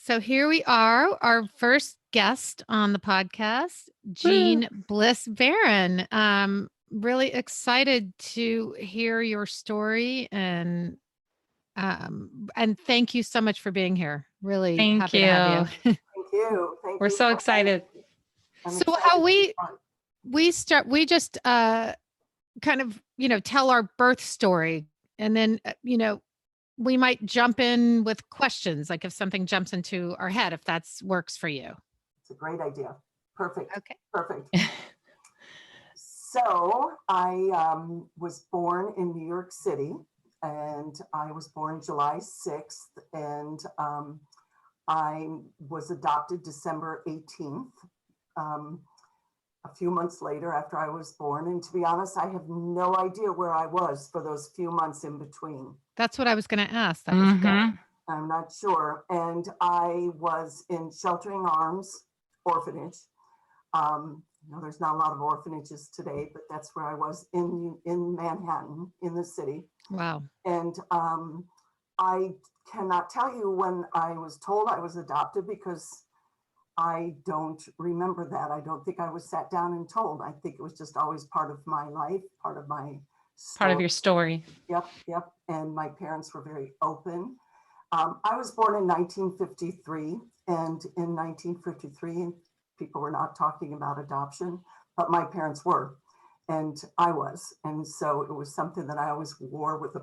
So here we are, our first guest on the podcast, Woo. Jean Bliss Barron. Really excited to hear your story and thank you so much for being here. Really Thank happy to have you. you. Thank you. Thank We're you so for having excited. me. I'm So excited how to be part. we just kind of, tell our birth story and then we might jump in with questions, like if something jumps into our head, if that's works for you. It's a great idea. Perfect. Okay. Perfect. So I was born in New York City, and I was born July 6th, and I was adopted December 18th. A few months later after I was born. And to be honest, I have no idea where I was for those few months in between. That's what I was going to ask. That was good. I'm not sure. And I was in Sheltering Arms orphanage. There's not a lot of orphanages today, but that's where I was in Manhattan, in the city. Wow. And I cannot tell you when I was told I was adopted because I don't remember that. I don't think I was sat down and told. I think it was just always part of my life, part of my story. Part of your story. Yep. And my parents were very open. I was born in 1953, and in 1953, people were not talking about adoption, but my parents were, and I was. And so it was something that I always wore with a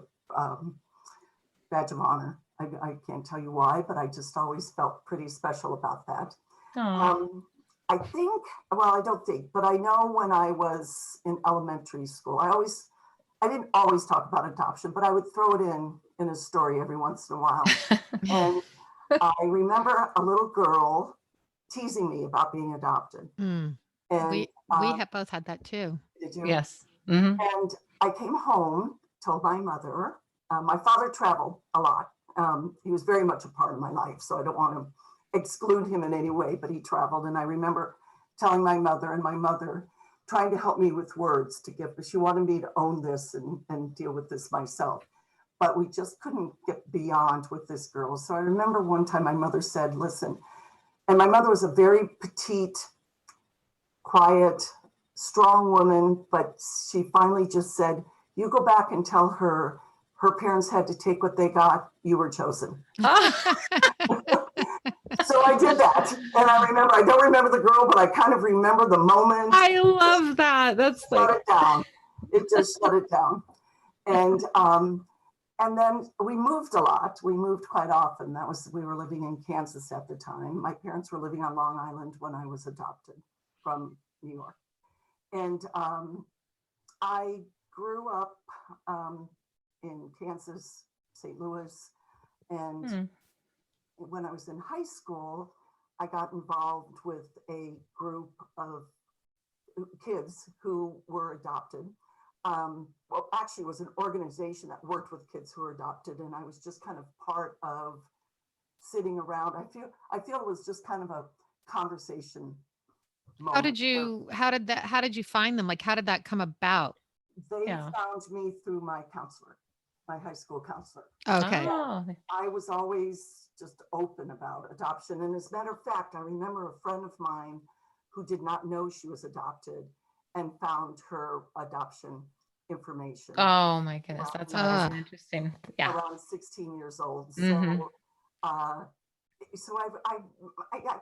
badge of honor. I can't tell you why, but I just always felt pretty special about that. I think, well, I don't think, but I know when I was in elementary school, I didn't always talk about adoption, but I would throw it in a story every once in a while. And I remember a little girl teasing me about being adopted. And we have both had that too. Did you? Yes. And I came home, told my mother. My father traveled a lot. He was very much a part of my life, so I don't want to exclude him in any way, but he traveled. And I remember telling my mother, and my mother trying to help me with words to give, but she wanted me to own this and deal with this myself. But we just couldn't get beyond with this girl. So I remember one time my mother said, listen, and my mother was a very petite, quiet, strong woman, but she finally just said, you go back and tell her parents had to take what they got, you were chosen. So I did that. And I don't remember the girl, but I kind of remember the moment. I love that. That's shut it down. It just shut it down. And then we moved a lot. We moved quite often. We were living in Kansas at the time. My parents were living on Long Island when I was adopted from New York. And I grew up in Kansas, St. Louis, and when I was in high school, I got involved with a group of kids who were adopted. Well, actually, it was an organization that worked with kids who were adopted, and I was just kind of part of sitting around. I feel it was just kind of a conversation moment. How did you find them? Like, how did that come about? They found me through my counselor, my high school counselor. Okay. I was always just open about adoption. And as a matter of fact, I remember a friend of mine who did not know she was adopted and found her adoption information. Oh my goodness, that's always interesting. Yeah. Around 16 years old. Mm-hmm. So I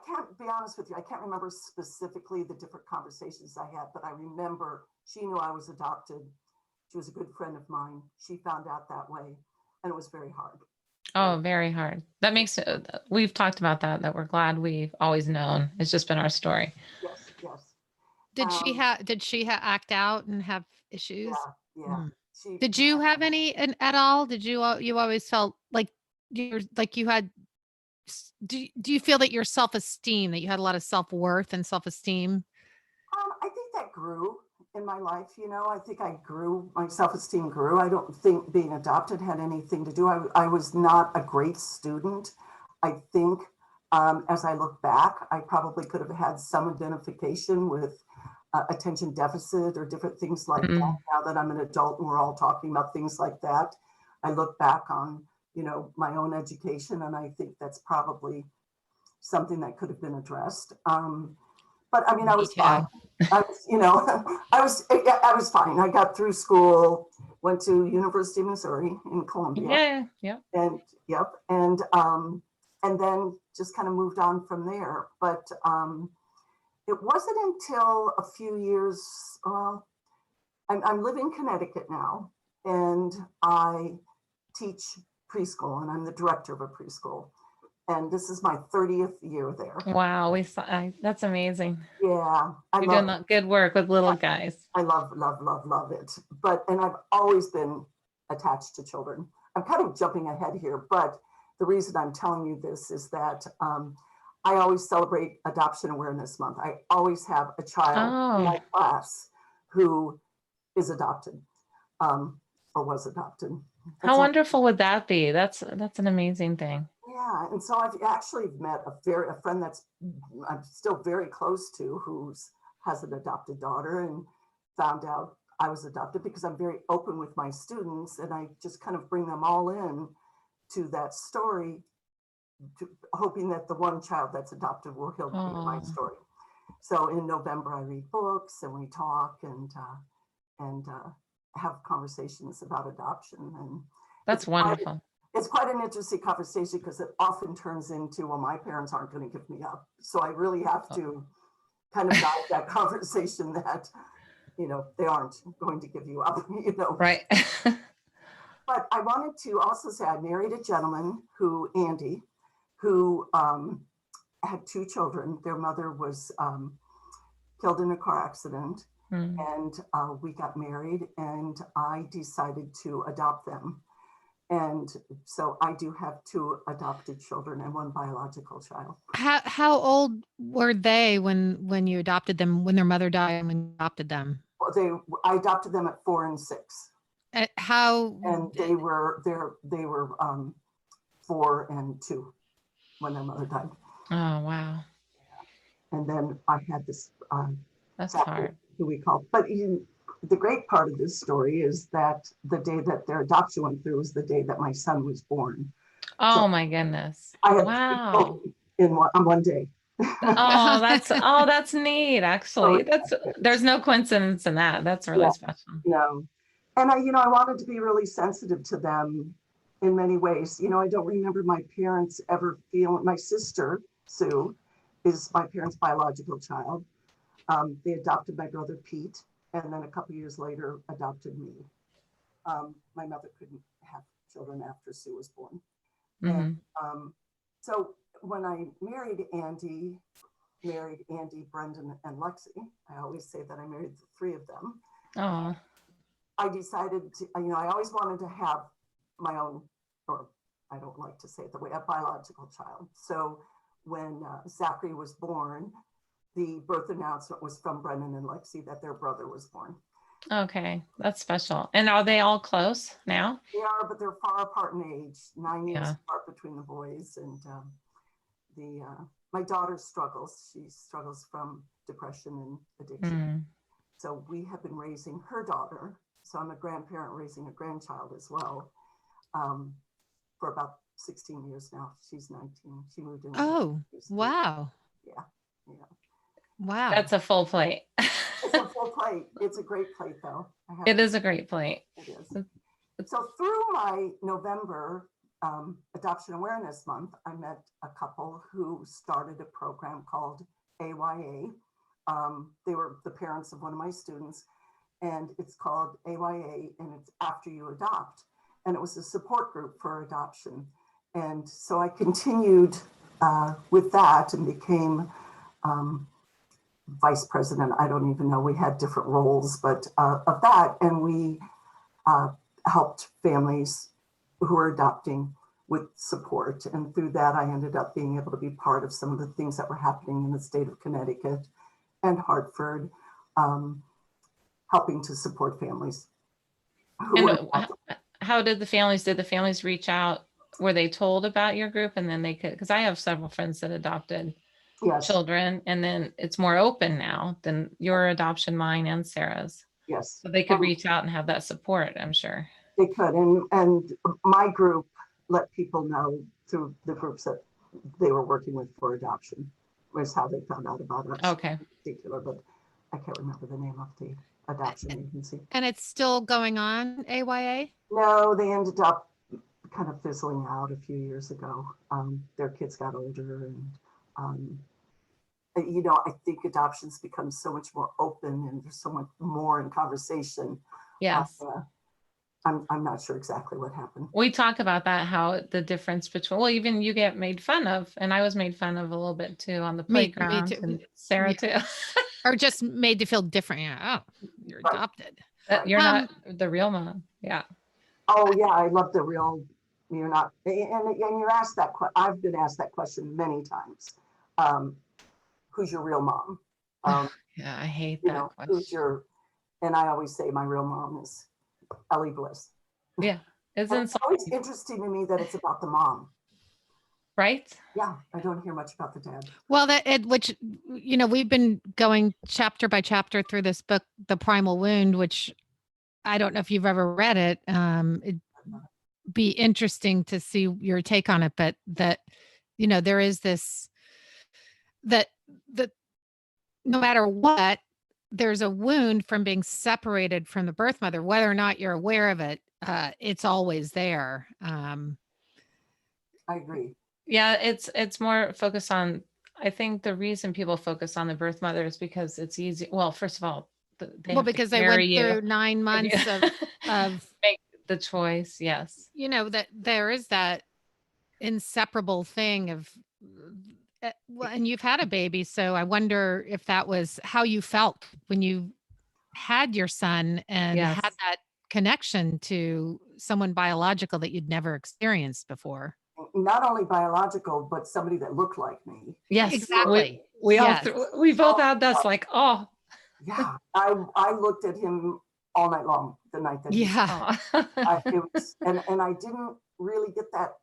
can't be honest with you. I can't remember specifically the different conversations I had, but I remember she knew I was adopted. She was a good friend of mine. She found out that way, and it was very hard. Oh, very hard. That makes it, we've talked about that we're glad we've always known. It's just been our story. Yes. Did she act out and have issues? Yeah. Did you have any at all? Did you always felt like you had, do you feel that your self-esteem, that you had a lot of self-worth and self-esteem? I think that grew in my life. I think my self-esteem grew. I don't think being adopted had anything to do. I was not a great student. I think as I look back, I probably could have had some identification with attention deficit or different things like that. Now that I'm an adult and we're all talking about things like that, I look back on, my own education, and I think that's probably something that could have been addressed. But I mean, I Me was too. fine. I was, you know, I was fine. I got through school, went to University of Missouri in Columbia. Yeah. Yeah. And yep. And then just kind of moved on from there. But it wasn't until a few years, well, I'm living in Connecticut now, and I teach preschool, and I'm the director of a preschool. And this is my 30th year there. Wow. That's amazing. Yeah. You're doing good work with little guys. I love it. And I've always been attached to children. I'm kind of jumping ahead here, but the reason I'm telling you this is that I always celebrate Adoption Awareness Month. I always have a child in my class who is adopted or was adopted. How wonderful would that be? That's an amazing thing. Yeah, and so I've actually met a friend that's I'm still very close to, has an adopted daughter, and found out I was adopted because I'm very open with my students, and I just kind of bring them all in to that story, hoping that the one child that's adopted will hear my story. So in November, I read books and we talk and have conversations about adoption. And that's wonderful. It's quite an interesting conversation because it often turns into, well, my parents aren't going to give me up. So I really have to kind of guide that conversation that, you know, they aren't going to give you up, you know. Right. But I wanted to also say I married a gentleman Andy, who had 2 children. Their mother was killed in a car accident. And we got married, and I decided to adopt them. And so I do have 2 adopted children and 1 biological child. How old were they when you adopted them, when their mother died and when you adopted them? Well, I adopted them at 4 and 6. How? And they were 4 and 2 when their mother died. Oh, wow. And then I had this that's hard. Who we call, but the great part of this story is that the day that their adoption went through was the day that my son was born. Oh, so my goodness. I had wow. on one day. That's neat. Actually, there's no coincidence in that. That's really special. No. And I wanted to be really sensitive to them in many ways. I don't remember my parents ever feeling, my sister, Sue, is my parents' biological child. They adopted my brother, Pete, and then a couple years later adopted me. My mother couldn't have children after Sue was born. And so when I married Andy, Brendan, and Lexi, I always say that I married the 3 of them. Oh. I decided to, I always wanted to have my own, or I don't like to say it the way, a biological child. So when Zachary was born, the birth announcement was from Brendan and Lexi that their brother was born. Okay, that's special. And are they all close now? They are, but they're far apart in age, 9 years apart between the boys. And my daughter struggles. She struggles from depression and addiction. So we have been raising her daughter. So I'm a grandparent raising a grandchild as well for about 16 years now. She's 19. She moved in. Oh, wow. Yeah. Wow. That's a full plate. It's a full plate. It's a great plate, though. It is a great plate. It is. So through my November Adoption Awareness Month, I met a couple who started a program called AYA. They were the parents of one of my students, and it's called AYA, and it's After You Adopt. And it was a support group for adoption. And so I continued with that and became vice president. I don't even know, we had different roles, but of that. And we helped families who were adopting with support. And through that, I ended up being able to be part of some of the things that were happening in the state of Connecticut and Hartford, helping to support families. How did the families reach out? Were they told about your group and then they could, because I have several friends that adopted children, and then it's more open now than your adoption, mine and Sarah's. Yes. So they could reach out and have that support, I'm sure. They could, and my group let people know through the groups that they were working with for adoption, was how they found out about us. Okay. In particular, but I can't remember the name of the adoption agency. And it's still going on, AYA? No, they ended up kind of fizzling out a few years ago. Their kids got older, and I think adoptions become so much more open, and there's so much more in conversation. Yes. I'm not sure exactly what happened. We talk about that, how the difference between, well, even you get made fun of, and I was made fun of a little bit too on the Me playground, too. and Sarah too. Or just made to feel different. Yeah. Oh, you're Right. adopted. Right. You're not the real mom. Yeah. Oh yeah, I love the real. You're not, and you're asked that. I've been asked that question many times. Who's your real mom? Yeah, I hate that question. Who's your? And I always say my real mom is Ellie Bliss. Yeah, it's always interesting to me that it's about the mom. Right? Yeah, I don't hear much about the dad. Well, which we've been going chapter by chapter through this book, The Primal Wound, which I don't know if you've ever read it. It'd be interesting to see your take on it, but there is this that no matter what, there's a wound from being separated from the birth mother, whether or not you're aware of it. It's always there. I agree. Yeah, it's more focused on, I think the reason people focus on the birth mother is because it's easy. Well, first of all, because they went through 9 months of make the choice. Yes. That there is that inseparable thing of, and you've had a baby. So I wonder if that was how you felt when you had your son and Yes. had that connection to someone biological that you'd never experienced before. Not only biological, but somebody that looked like me. Yes, exactly. We Yes. we both had that's like, oh. Yeah, I looked at him all night long, the night that Yeah. it was, and I didn't really get that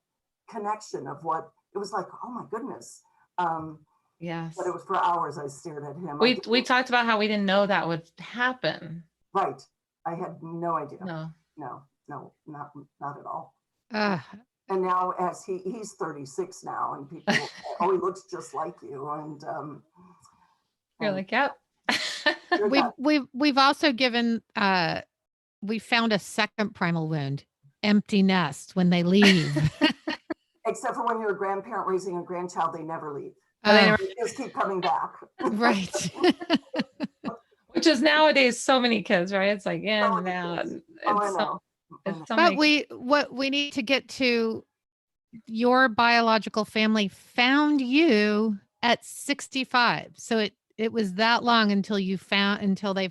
connection of what it was like. Oh my goodness. Yes. But it was for hours I stared at him. We talked about how we didn't know that would happen. Right. I had no idea. No, not at all. And now as he's 36 now, and people, oh, he looks just like you. And you're like, yep. We've also given, we found a second primal wound, empty nest when they leave. Except for when you're a grandparent raising a grandchild, they never leave. They just keep coming back. Right. Which is nowadays so many kids, right? It's like in and out. I know. But we need to get to, your biological family found you at 65. So it was that long until they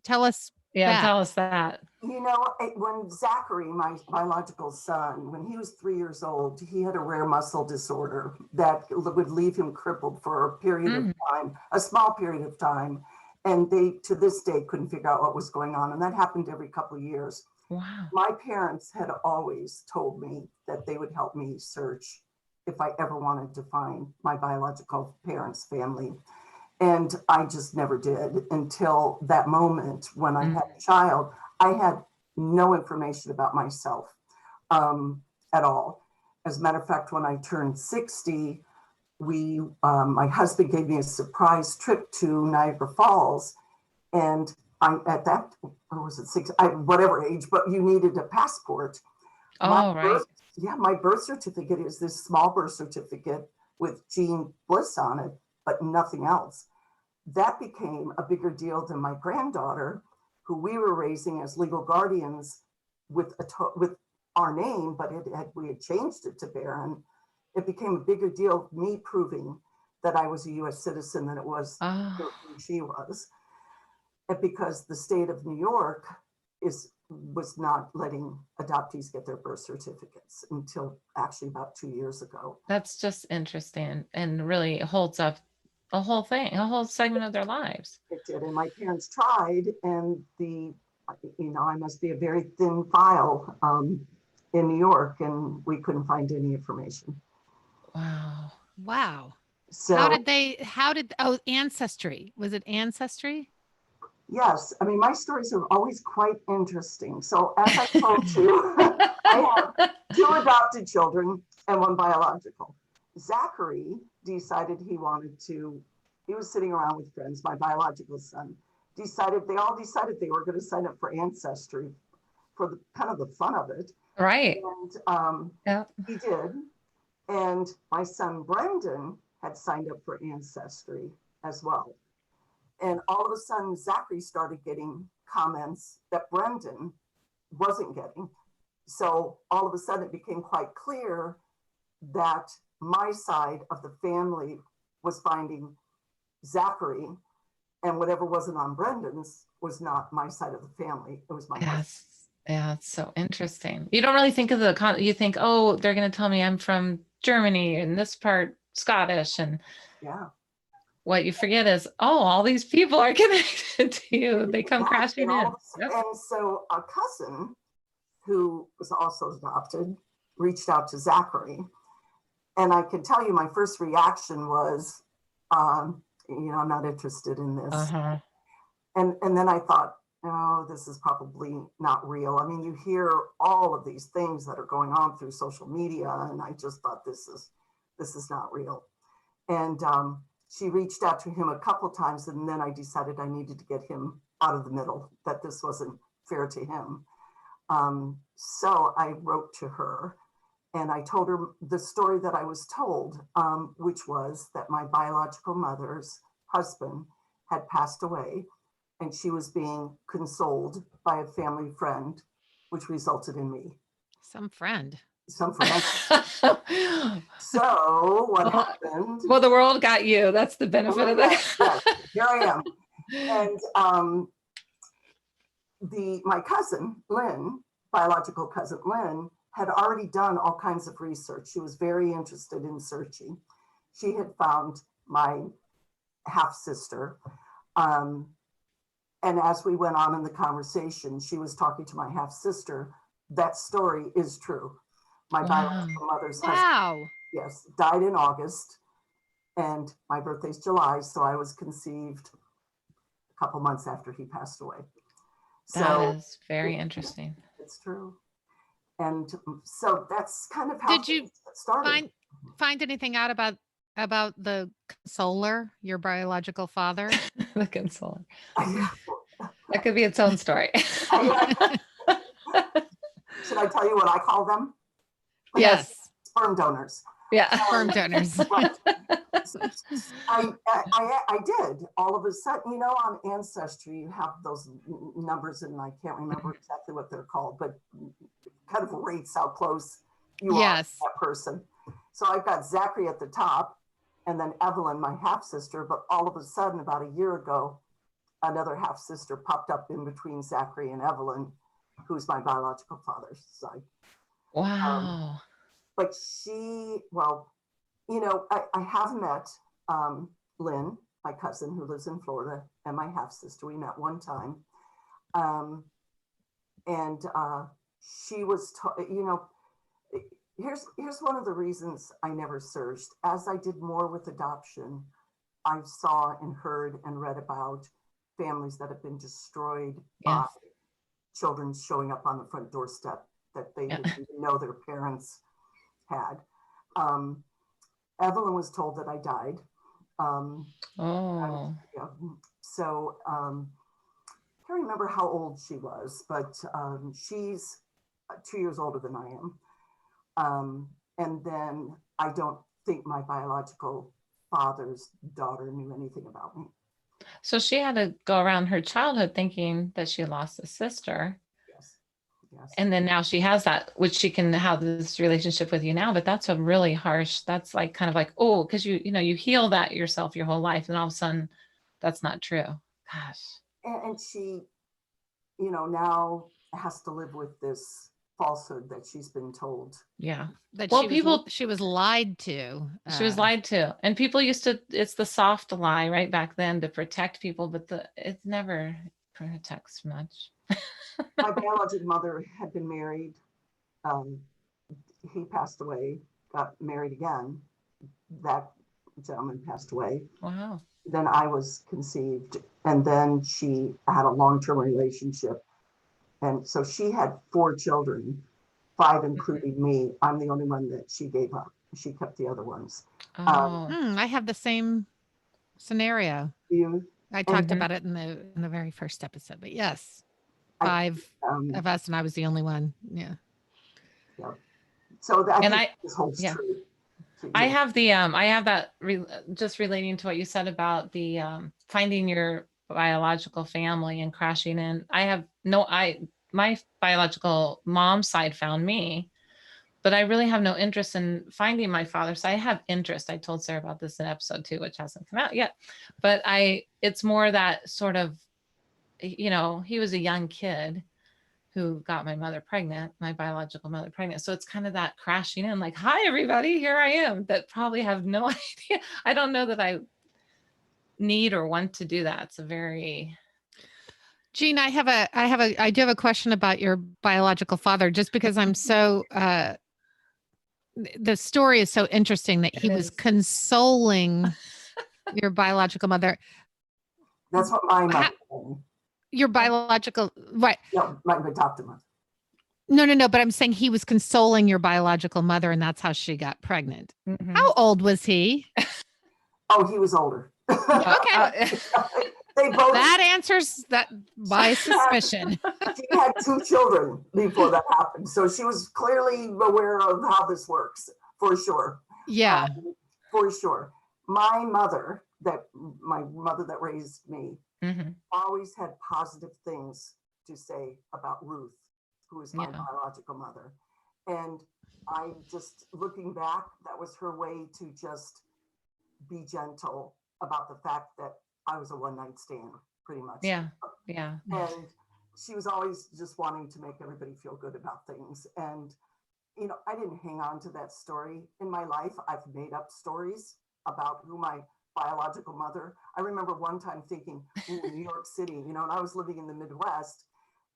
tell us. Yeah, tell us that. When Zachary, my biological son, when he was 3 years old, he had a rare muscle disorder that would leave him crippled for a period of time, a small period of time. And they, to this day, couldn't figure out what was going on. And that happened every couple of years. Wow. My parents had always told me that they would help me search if I ever wanted to find my biological parents' family. And I just never did until that moment when I had a child. I had no information about myself at all. As a matter of fact, when I turned 60, my husband gave me a surprise trip to Niagara Falls. And at that, or was it 6, whatever age, but you needed a passport. Right. My birth certificate is this small birth certificate with Jean Bliss on it, but nothing else. That became a bigger deal than my granddaughter, who we were raising as legal guardians with our name, but we had changed it to Barron. It became a bigger deal, me proving that I was a U.S. citizen than it was who she was. Because the state of New York was not letting adoptees get their birth certificates until actually about 2 years ago. That's just interesting and really holds up a whole segment of their lives. It did, and my parents tried, and I must be a very thin file in New York, and we couldn't find any information. Wow. So Ancestry. Was it Ancestry? Yes. I mean, my stories are always quite interesting. So as I told you, I have 2 adopted children and 1 biological. Zachary decided he was sitting around with friends, my biological son, they all decided they were going to sign up for Ancestry for the kind of the fun of it. Right. And Yeah. he did. And my son Brendan had signed up for Ancestry as well. And all of a sudden, Zachary started getting comments that Brendan wasn't getting. So all of a sudden, it became quite clear that my side of the family was finding Zachary, and whatever wasn't on Brendan's was not my side of the family. It was my husband. Yeah, it's so interesting. You don't really think of you think, oh, they're going to tell me I'm from Germany and this part Scottish. And yeah, what you forget is, oh, all these people are connected to you. They come crashing in. Yep. And so a cousin who was also adopted reached out to Zachary. And I can tell you my first reaction was, I'm not interested in this. Uh-huh. And then I thought, oh, this is probably not real. I mean, you hear all of these things that are going on through social media, and I just thought this is not real. And she reached out to him a couple of times, and then I decided I needed to get him out of the middle, that this wasn't fair to him. So I wrote to her, and I told her the story that I was told, which was that my biological mother's husband had passed away, and she was being consoled by a family friend, which resulted in me. Some friend. So what happened? Well, the world got you. That's the benefit of that. Yes, here I am. And my cousin, Lynn, biological cousin Lynn, had already done all kinds of research. She was very interested in searching. She had found my half-sister. And as we went on in the conversation, she was talking to my half-sister. That story is true. My biological mother's husband, yes, died in August, and my birthday's July, so I was conceived a couple months after he passed away. That is very interesting. It's true. And so that's kind of how Did you started. Find anything out about the consoler, your biological father? The consoler. That could be its own story. Should I tell you what I call them? Yes. Sperm donors. Yeah. Sperm donors. Right. I did. All of a sudden, on Ancestry, you have those numbers, and I can't remember exactly what they're called, but kind of rates how close you are to that person. So I've got Zachary at the top, and then Evelyn, my half-sister, but all of a sudden, about a year ago, another half-sister popped up in between Zachary and Evelyn, who's my biological father's side. Wow. But I have met Lynn, my cousin who lives in Florida, and my half-sister. We met one time. And she was, here's one of the reasons I never searched. As I did more with adoption, I saw and heard and read about families that have been destroyed by children showing up on the front doorstep that they didn't even know their parents had. Evelyn was told that I died. So I can't remember how old she was, but she's 2 years older than I am. And then I don't think my biological father's daughter knew anything about me. So she had to go around her childhood thinking that she lost a sister. Yes. And then now she has that, which she can have this relationship with you now, but that's a really harsh, that's like kind of like, oh, because you heal that yourself your whole life, and all of a sudden that's not true. Gosh. And she, now has to live with this falsehood that she's been told. Yeah. That she was lied to. She was lied to. And people it's the soft lie right back then to protect people, but it never protects much. My biological mother had been married. He passed away, got married again. That gentleman passed away. Wow. Then I was conceived, and then she had a long-term relationship. And so she had 4 children, 5 including me. I'm the only one that she gave up. she kept the other ones. Oh, I have the same scenario. You, I talked Mhm. about it in the very first episode, but yes, I- 5 um, of us, and I was the only one. Yeah. so I And think this holds yeah. true. I have the I have that just relating to what you said about the finding your biological family and crashing in. I have my biological mom's side found me, but I really have no interest in finding my father. So I have interest. I told Sarah about this in episode 2, which hasn't come out yet, but it's more that sort of, he was a young kid who got my mother pregnant, my biological mother pregnant. So it's kind of that crashing in, like, hi, everybody, here I am, that probably have no idea. I don't know that I need or want to do that. It's a very... Jean, I do have a question about your biological father, just because I'm so, the story is so interesting that he was consoling your biological mother. That's what my mother told me. Your biological, right? No, my adopted mother. No, but I'm saying he was consoling your biological mother, and that's how she got pregnant. Mhm. How old was he? Oh, he was older. Okay. They both. That answers my suspicion. She had 2 children before that happened, so she was clearly aware of how this works, for sure. Yeah. For sure. My mother that raised me Mhm. always had positive things to say about Ruth, who is my Yeah. biological mother. And I just, looking back, that was her way to just be gentle about the fact that I was a one-night stand, pretty much. Yeah. Yeah. And she was always just wanting to make everybody feel good about things. And, I didn't hang on to that story. In my life, I've made up stories about who my biological mother. I remember one time thinking, New York City, and I was living in the Midwest,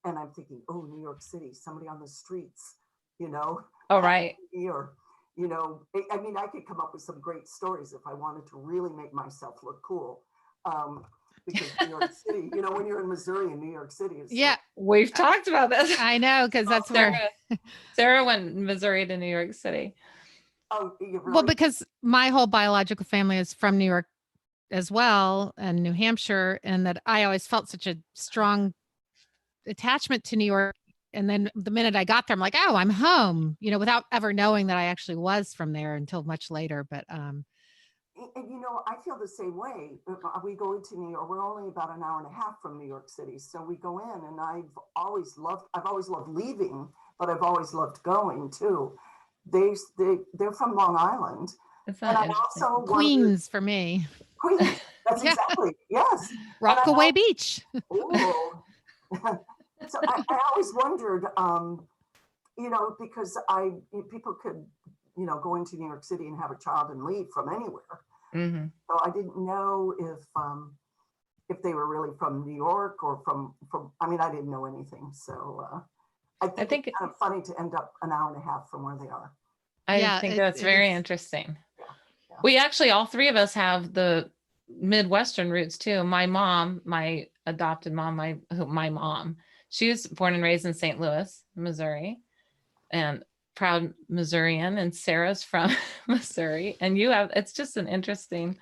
and I'm thinking, oh, New York City, somebody on the streets, Oh, right. Or, I mean, I could come up with some great stories if I wanted to really make myself look cool. Because New York City, when you're in Missouri and New York City, it's Yeah. We've talked about this. I know, because that's where. Sarah went Missouri to New York City. Oh, you really? Well, because my whole biological family is from New York as well, and New Hampshire, and that I always felt such a strong attachment to New York. And then the minute I got there, I'm like, oh, I'm home, without ever knowing that I actually was from there until much later. But And I feel the same way. We go into New York. We're only about an hour and a half from New York City, so we go in, and I've always loved leaving, but I've always loved going too. They're from Long Island, It's and not I also Queens for me. Queens. That's Yeah. exactly, yes. Rockaway Beach. Oh, so I always wondered, because people could, go into New York City and have a child and leave from anywhere. Mm-hmm. So I didn't know if they were really from New York or from. I mean, I didn't know anything. So I think it's kind of funny to end up an hour and a half from where they are. I think that's very interesting. Yeah. We actually, all 3 of us have the Midwestern roots too. My mom, my adopted mom, my mom, she was born and raised in St. Louis, Missouri, and proud Missourian. And Sarah's from Missouri, and it's just an interesting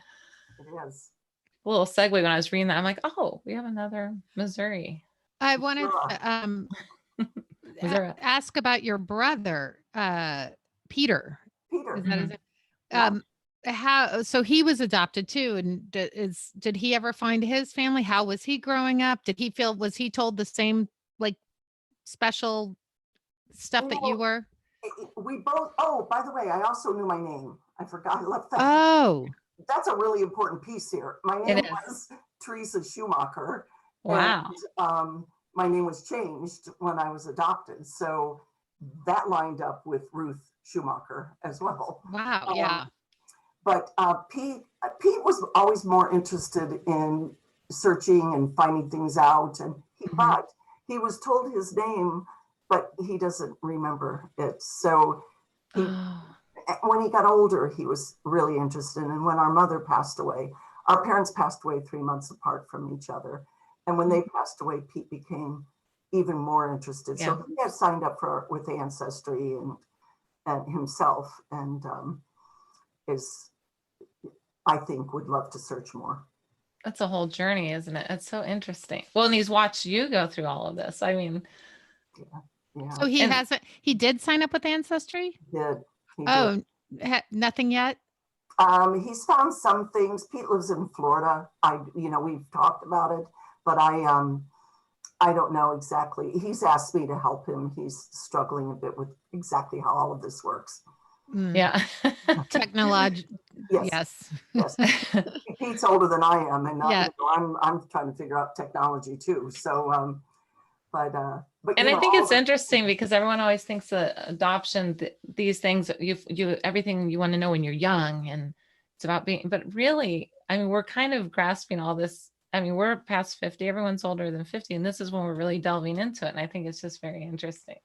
little segue. When I was reading that, I'm like, oh, we have another Missouri. I wanted to ask about your brother, Peter. Peter. Is that his name? So he was adopted too, and did he ever find his family? How was he growing up? Was he told the same like special stuff that you were? We both. Oh, by the way, I also knew my name. I forgot. I left that. Oh, that's a really important piece here. My name was Teresa Schumacher. Wow. And, my name was changed when I was adopted, so that lined up with Ruth Schumacher as well. Wow. Yeah. But Pete was always more interested in searching and finding things out, and but he was told his name, but he doesn't remember it. So when he got older, he was really interested. And when our mother passed away, our parents passed away 3 months apart from each other. And when they passed away, Pete became even more interested. So he had signed up with Ancestry and himself. And I think, would love to search more. That's a whole journey, isn't it? It's so interesting. Well, and he's watched you go through all of this. I mean, Yeah. So he hasn't, he did sign up with Ancestry? He did. Oh, nothing yet? He's found some things. Pete lives in Florida. We've talked about it, but I don't know exactly. He's asked me to help him. He's struggling a bit with exactly how all of this works. Yeah. Technology. Yes. Pete's older than I am, and Yeah. I'm trying to figure out technology too. So, but and I think it's interesting because everyone always thinks that adoption, these things, you everything you want to know when you're young, and it's about being, but really, I mean, we're kind of grasping all this. I mean, we're past 50, everyone's older than 50, and this is when we're really delving into it. And I think it's just very interesting.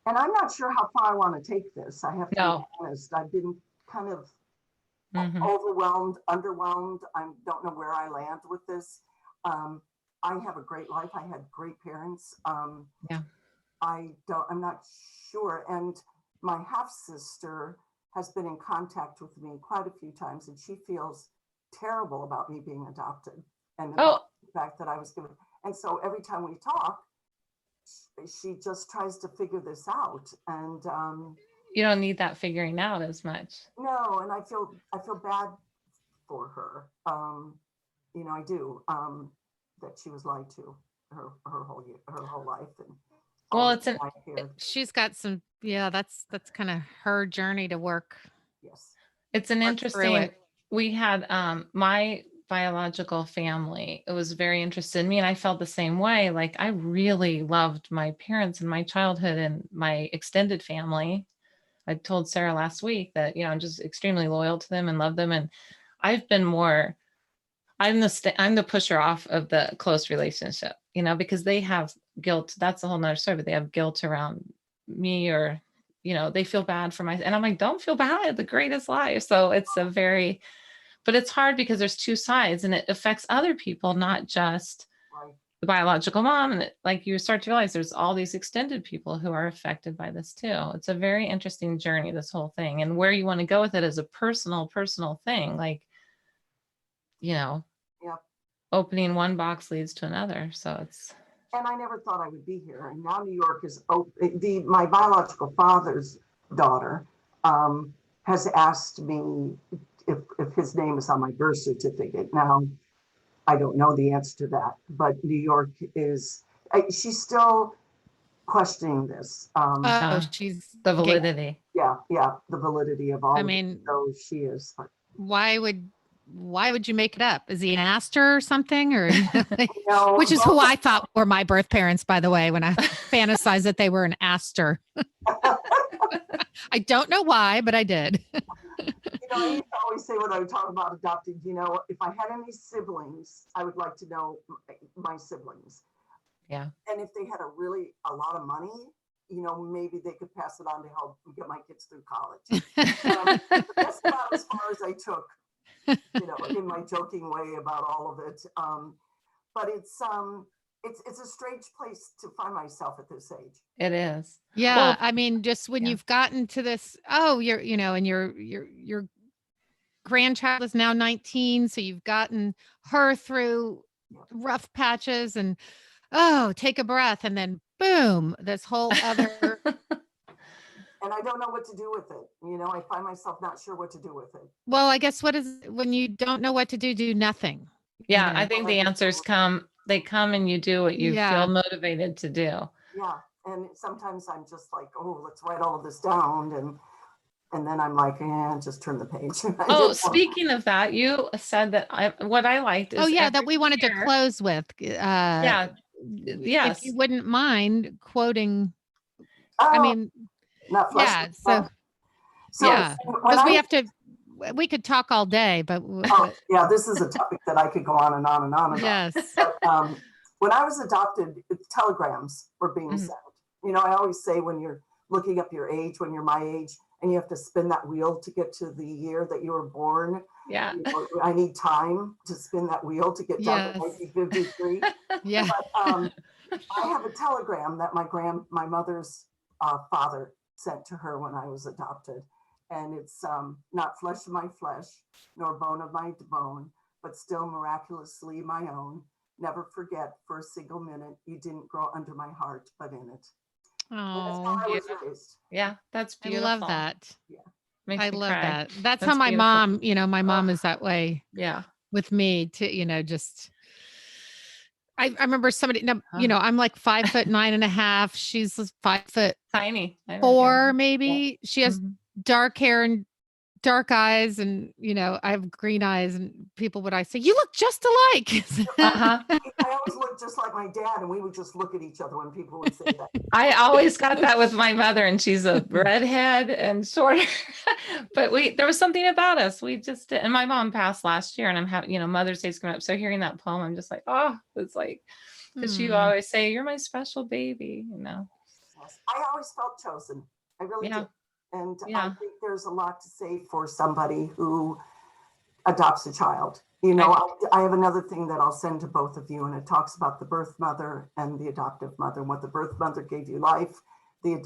And I'm not sure how far I want to take this. I have to be honest. I've been kind of overwhelmed, underwhelmed. I don't know where I land with this. I have a great life. I had great parents. I'm not sure. And my half sister has been in contact with me quite a few times, and she feels terrible about me being adopted and about the fact that I was given. And so every time we talk, she just tries to figure this out. And you don't need that figuring out as much. No, and I feel bad for her. I do. That she was lied to her whole life. And well, she's got some, that's kind of her journey to work. Yes. It's an interesting, we had my biological family, it was very interested in me, and I felt the same way. Like, I really loved my parents in my childhood and my extended family. I told Sarah last week that, I'm just extremely loyal to them and love them. And I've been more, I'm the pusher off of the close relationship, because they have guilt. That's a whole nother story, but they have guilt around me, or, they feel bad for and I'm like, don't feel bad. I had the greatest life. So but it's hard because there's two sides, and it affects other people, not just the biological mom. And like, you start to realize there's all these extended people who are affected by this too. It's a very interesting journey, this whole thing, and where you want to go with it is a personal thing. Like, opening one box leads to another. So it's. And I never thought I would be here. And now New York is open. My biological father's daughter has asked me if his name is on my birth certificate. Now, I don't know the answer to that, but New York she's still questioning this. She's the validity. Yeah, the validity of all. I mean, she is. Why would you make it up? Is he an Astor or something? Or which is who I thought were my birth parents, by the way, when I fantasized that they were an Astor. I don't know why, but I did. I used to always say when I would talk about adopting, if I had any siblings, I would like to know my siblings. Yeah. And if they had a lot of money, maybe they could pass it on to help get my kids through college. That's about as far as I took, in my joking way about all of it. But it's a strange place to find myself at this age. It is. Yeah. Well, I mean, just when you've gotten to this, you're, and your grandchild is now 19. So you've gotten her through rough patches, and take a breath, and then boom, this whole other. And I don't know what to do with it. I find myself not sure what to do with it. Well, I guess when you don't know what to do nothing. Yeah. I think the answers come and you do what you feel motivated to do. Yeah. And sometimes I'm just like, let's write all of this down. And then I'm like, just turn the page. Speaking of that, you said that what I liked is that we wanted to close with. Yes. If you wouldn't mind quoting, I mean, because we could talk all day, but this is a topic that I could go on and on and on about. Yes. But, when I was adopted, telegrams were being sent. I always say, when you're looking up your age, when you're my age, and you have to spin that wheel to get to the year that you were born. Yeah. I need time to spin that wheel to get down to 1953. Yeah. But, I have a telegram that my mother's father sent to her when I was adopted. And it's not flesh of my flesh, nor bone of my bone, but still miraculously my own. Never forget for a single minute, you didn't grow under my heart, but in it. And that's how Oh, I was raised. Yeah, that's I beautiful. love that. Yeah. Makes I me love cry. that. That's how That's my beautiful. mom, my mom is that way Yeah. with me to, just, I remember somebody, no, Huh. I'm like 5'9.5". She's 5'4", Tiny. I know, yeah. maybe. She has Mhm. dark hair and dark eyes, and I have green eyes, and people would say, "You look just alike." Uh-huh. I always looked just like my dad, and we would just look at each other when people would say that. I always got that with my mother, and she's a redhead and shorter. But there was something about us. We just did. And my mom passed last year, and I'm having, Mother's Day's coming up. So hearing that poem, I'm just like, oh, it's like, because you always say, you're my special baby, Yes. I always felt chosen. I really Yeah. did. And I Yeah. think there's a lot to say for somebody who adopts a child. I have another thing that I'll send to both of you, and it talks about the birth mother and the adoptive mother. And what the birth mother gave you life, you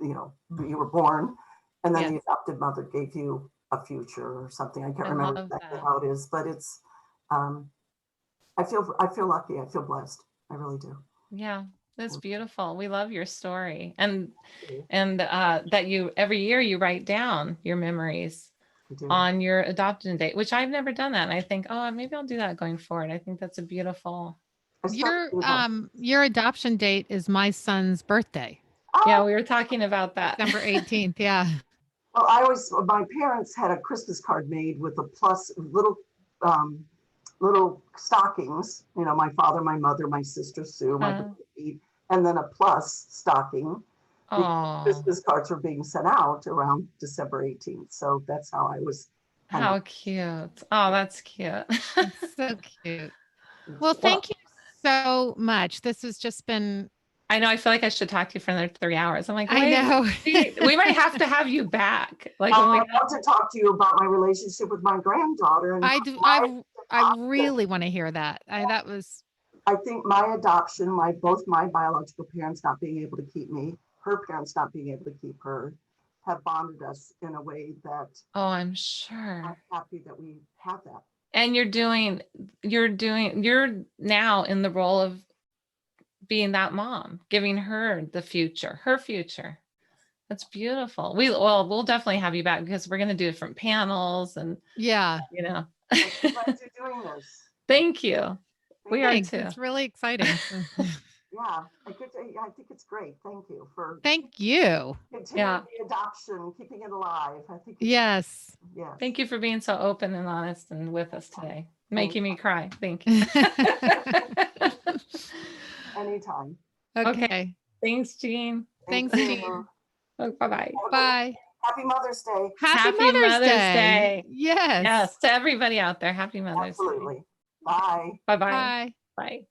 were born, and then Yes. the adoptive mother gave you a future or something. I can't remember exactly how it is, but it's. I feel lucky. I feel blessed. I really do. Yeah. That's beautiful. We love your story, and that you every year you write down your memories on your adoption date, which I've never done that. And I think, oh, maybe I'll do that going forward. I think that's a beautiful. Your adoption date is my son's birthday. Yeah, we were talking about that. December 18th. Yeah. Well, my parents had a Christmas card made with a plus little stockings, my father, my mother, my sister Sue, my brother Pete, and then a plus stocking. The Christmas cards were being sent out around December 18th. So that's how I was. How cute. Oh, that's cute. That's so cute. Well, thank you so much. This has just been. I know. I feel like I should talk to you for another 3 hours. I'm like, I know. we might have to have you back. Like, I want to talk to you about my relationship with my granddaughter. And I really want to hear that. I think my adoption, both my biological parents not being able to keep me, her parents not being able to keep her, have bonded us in a way that. Oh, I'm sure. I'm happy that we have that. And you're now in the role of being that mom, giving her her future. That's beautiful. We'll definitely have you back because we're going to do different panels and yeah. I'm glad you're doing this. Thank you. We are too. It's really exciting. Yeah, I think it's great. Thank you for. Thank you. Continuing the adoption, keeping it alive. I think. Yes. Yes. Thank you for being so open and honest and with us today, making me cry. Thank you. Anytime. Okay. Thanks, Jean. Thanks, Jean. Bye-bye. Bye. Happy Mother's Day. Happy Mother's Day. Yes. Yes. To everybody out there, happy Mother's Day. Absolutely. Bye. Bye-bye. Bye. Bye.